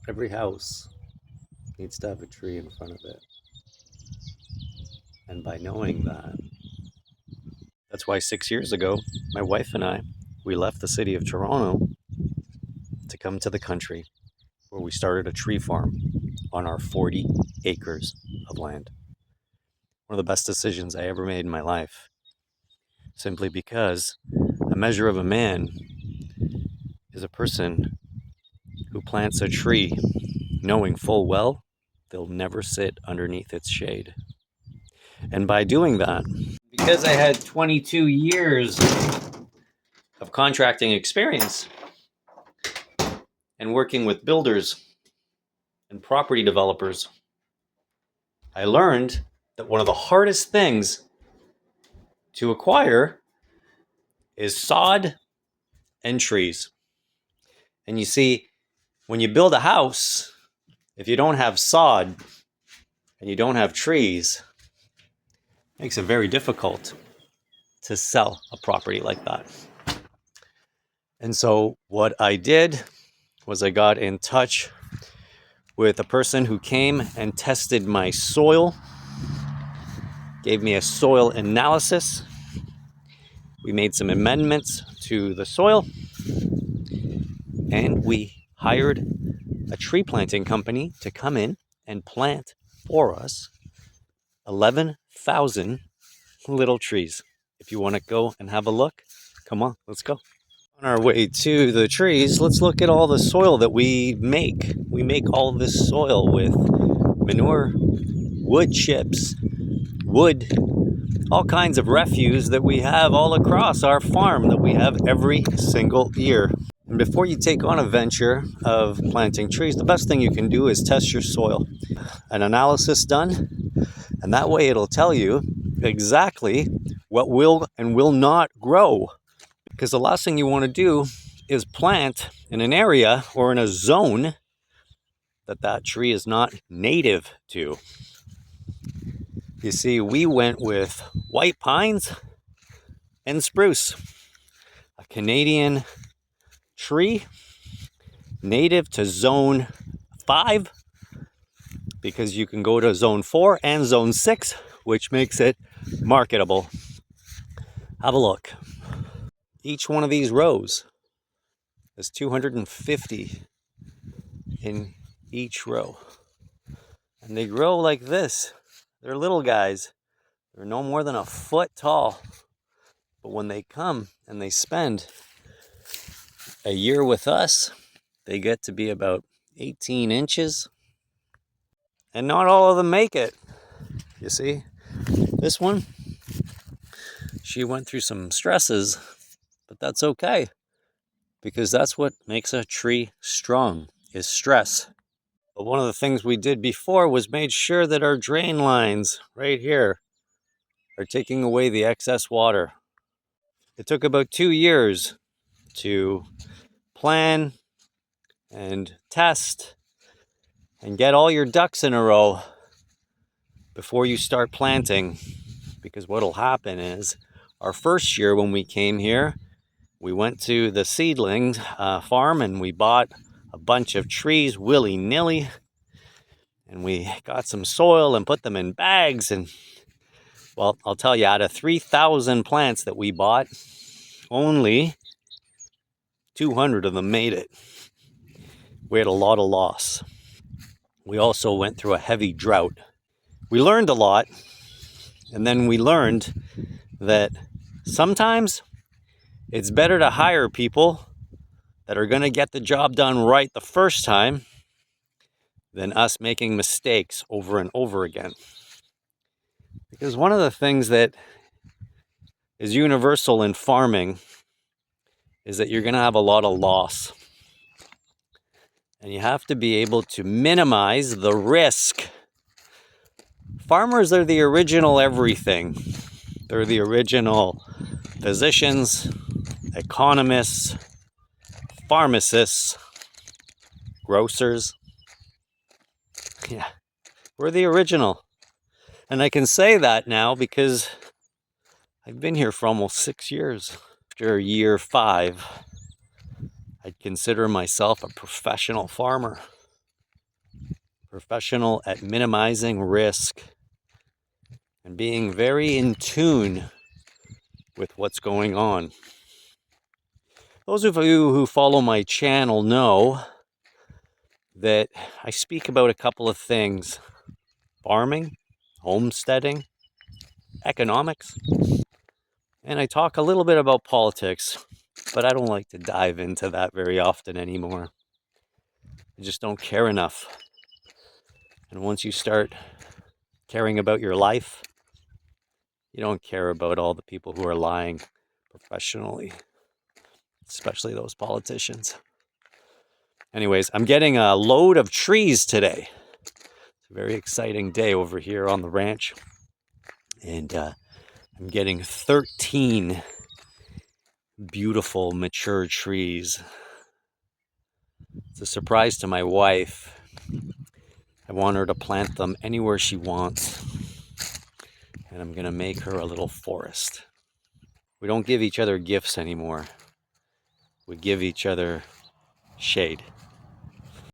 Every house needs to have a tree in front of it. And by knowing that, that's why 6 years ago, my wife and I, we left the city of Toronto to come to the country where we started a tree farm on our 40 acres of land. One of the best decisions I ever made in my life, simply because a measure of a man is a person who plants a tree knowing full well they'll never sit underneath its shade. And by doing that, because I had 22 years of contracting experience and working with builders and property developers, I learned that one of the hardest things to acquire is sod and trees. And you see, when you build a house, if you don't have sod and you don't have trees, it makes it very difficult to sell a property like that. And so what I did was I got in touch with a person who came and tested my soil, gave me a soil analysis. We made some amendments to the soil, and we hired a tree planting company to come in and plant for us 11,000 little trees. If you want to go and have a look, come on, let's go. On our way to the trees, let's look at all the soil that we make. We make all this soil with manure, wood chips, wood, all kinds of refuse that we have all across our farm that we have every single year. And before you take on a venture of planting trees, the best thing you can do is test your soil. An analysis done, and that way it'll tell you exactly what will and will not grow. Because the last thing you want to do is plant in an area or in a zone that tree is not native to. You see, we went with white pines and spruce, a Canadian tree native to zone 5, because you can go to zone 4 and zone 6, which makes it marketable. Have a look. Each one of these rows is 250 in each row. And they grow like this. They're little guys. They're no more than a foot tall. But when they come and they spend a year with us, they get to be about 18 inches. And not all of them make it. You see, this one, she went through some stresses, but that's okay. Because that's what makes a tree strong, is stress. But one of the things we did before was made sure that our drain lines right here are taking away the excess water. It took about 2 years to plan and test and get all your ducks in a row before you start planting. Because what'll happen is, our first year when we came here, we went to the seedling farm and we bought a bunch of trees willy-nilly. And we got some soil and put them in bags. And, well, I'll tell you, out of 3,000 plants that we bought, only 200 of them made it. We had a lot of loss. We also went through a heavy drought. We learned a lot. And then we learned that sometimes it's better to hire people that are going to get the job done right the first time than us making mistakes over and over again. Because one of the things that is universal in farming is that you're going to have a lot of loss. And you have to be able to minimize the risk. Farmers are the original everything. They're the original physicians, economists, pharmacists, grocers. Yeah, we're the original. And I can say that now because I've been here for almost 6 years. After year 5, I'd consider myself a professional farmer. Professional at minimizing risk and being very in tune with what's going on. Those of you who follow my channel know that I speak about a couple of things: farming, homesteading, economics, and I talk a little bit about politics, but I don't like to dive into that very often anymore. I just don't care enough. And once you start caring about your life, you don't care about all the people who are lying professionally, especially those politicians. Anyways, I'm getting a load of trees today. It's a very exciting day over here on the ranch. And I'm getting 13 beautiful mature trees. It's a surprise to my wife. I want her to plant them anywhere she wants. And I'm going to make her a little forest. We don't give each other gifts anymore. We give each other shade.